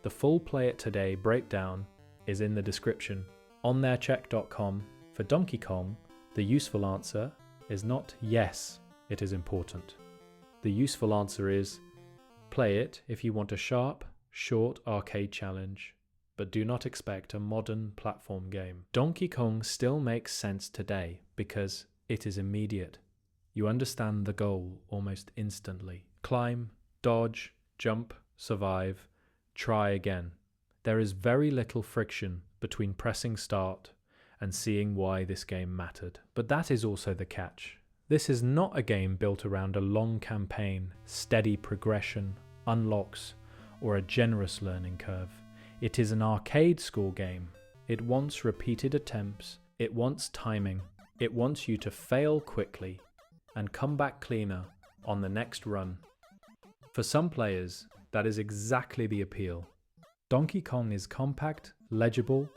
The full Play It Today breakdown is in the description. On theircheck.com, for Donkey Kong, the useful answer is not yes, it is important. The useful answer is play it if you want a sharp, short arcade challenge, but do not expect a modern platform game. Donkey Kong still makes sense today because it is immediate. You understand the goal almost instantly. Climb, dodge, jump, survive, try again. There is very little friction between pressing start and seeing why this game mattered. But that is also the catch. This is not a game built around a long campaign, steady progression, unlocks, or a generous learning curve. It is an arcade school game. It wants repeated attempts, it wants timing, it wants you to fail quickly and come back cleaner on the next run. For some players, that is exactly the appeal. Donkey Kong is compact, legible,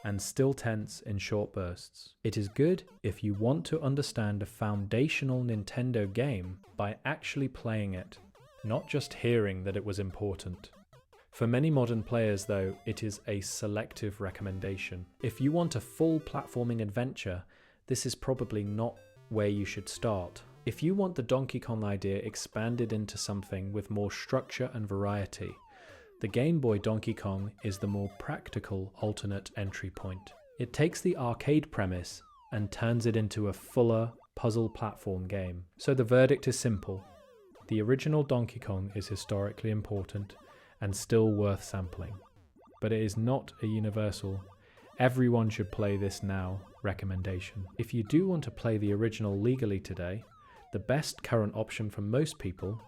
and still tense in short bursts. It is good if you want to understand a foundational Nintendo game by actually playing it, not just hearing that it was important. For many modern players though, it is a selective recommendation. If you want a full platforming adventure, this is probably not where you should start. If you want the Donkey Kong idea expanded into something with more structure and variety, the Game Boy Donkey Kong is the more practical alternate entry point. It takes the arcade premise and turns it into a fuller puzzle platform game. So the verdict is simple. The original Donkey Kong is historically important and still worth sampling. But it is not a universal, everyone should play this now recommendation. If you do want to play the original legally today, the best current option for most people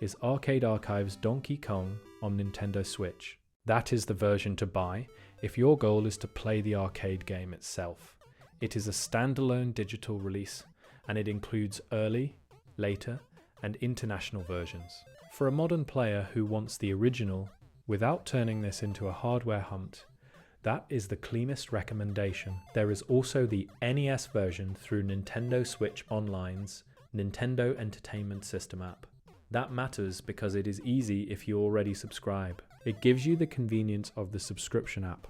is Arcade Archive's Donkey Kong on Nintendo Switch. That is the version to buy if your goal is to play the arcade game itself. It is a standalone digital release and it includes early, later, and international versions. For a modern player who wants the original without turning this into a hardware hunt, that is the cleanest recommendation. There is also the NES version through Nintendo Switch Online's Nintendo Entertainment System app. That matters because it is easy if you already subscribe. It gives you the convenience of the subscription app,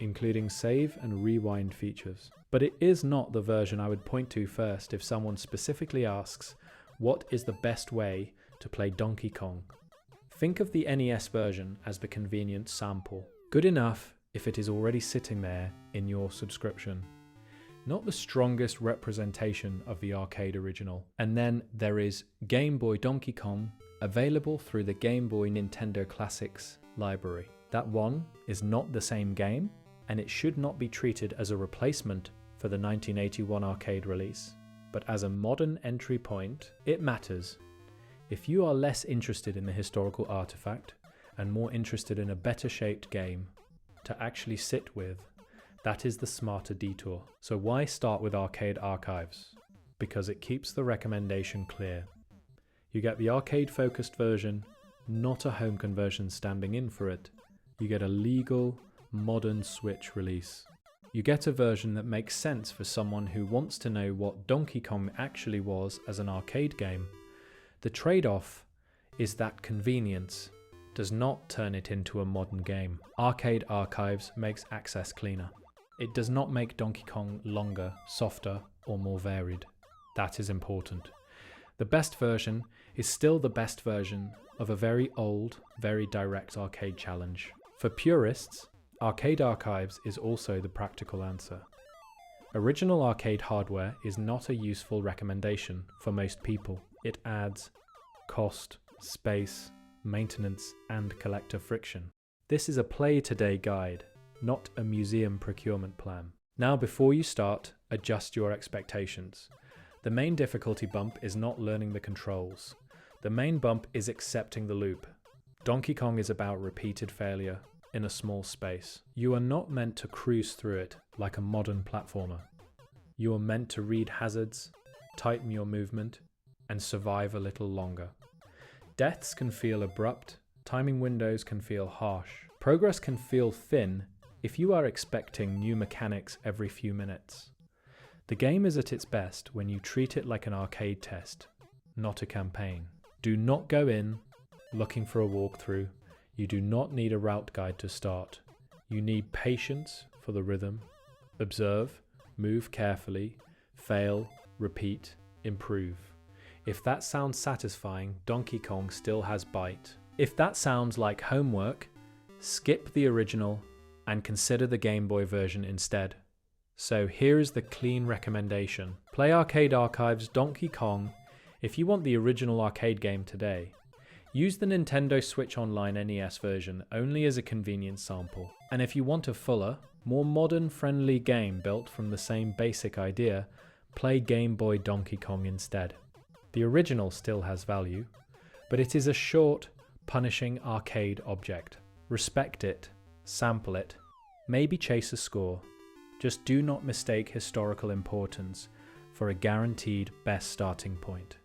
including save and rewind features. But it is not the version I would point to first if someone specifically asks, what is the best way to play Donkey Kong? Think of the NES version as the convenient sample. Good enough if it is already sitting there in your subscription. Not the strongest representation of the arcade original. And then there is Game Boy Donkey Kong, available through the Game Boy Nintendo Classics library. That one is not the same game, and it should not be treated as a replacement for the 1981 arcade release. But as a modern entry point, it matters. If you are less interested in the historical artifact, and more interested in a better shaped game to actually sit with, that is the smarter detour. So why start with Arcade Archives? Because it keeps the recommendation clear. You get the arcade-focused version, not a home conversion standing in for it. You get a legal, modern Switch release. You get a version that makes sense for someone who wants to know what Donkey Kong actually was as an arcade game. The trade-off is that convenience does not turn it into a modern game. Arcade Archives makes access cleaner. It does not make Donkey Kong longer, softer, or more varied. That is important. The best version is still the best version of a very old, very direct arcade challenge. For purists, Arcade Archives is also the practical answer. Original arcade hardware is not a useful recommendation for most people. It adds cost, space, maintenance, and collector friction. This is a play today guide, not a museum procurement plan. Now before you start, adjust your expectations. The main difficulty bump is not learning the controls. The main bump is accepting the loop. Donkey Kong is about repeated failure in a small space. You are not meant to cruise through it like a modern platformer. You are meant to read hazards, tighten your movement, and survive a little longer. Deaths can feel abrupt, timing windows can feel harsh. Progress can feel thin if you are expecting new mechanics every few minutes. The game is at its best when you treat it like an arcade test, not a campaign. Do not go in looking for a walkthrough. You do not need a route guide to start. You need patience for the rhythm. Observe, move carefully, fail, repeat, improve. If that sounds satisfying, Donkey Kong still has bite. If that sounds like homework, skip the original and consider the Game Boy version instead. So here is the clean recommendation. Play Arcade Archive's Donkey Kong if you want the original arcade game today. Use the Nintendo Switch Online NES version only as a convenient sample. And if you want a fuller, more modern-friendly game built from the same basic idea, play Game Boy Donkey Kong instead. The original still has value, but it is a short, punishing arcade object. Respect it, sample it, maybe chase a score. Just do not mistake historical importance for a guaranteed best starting point.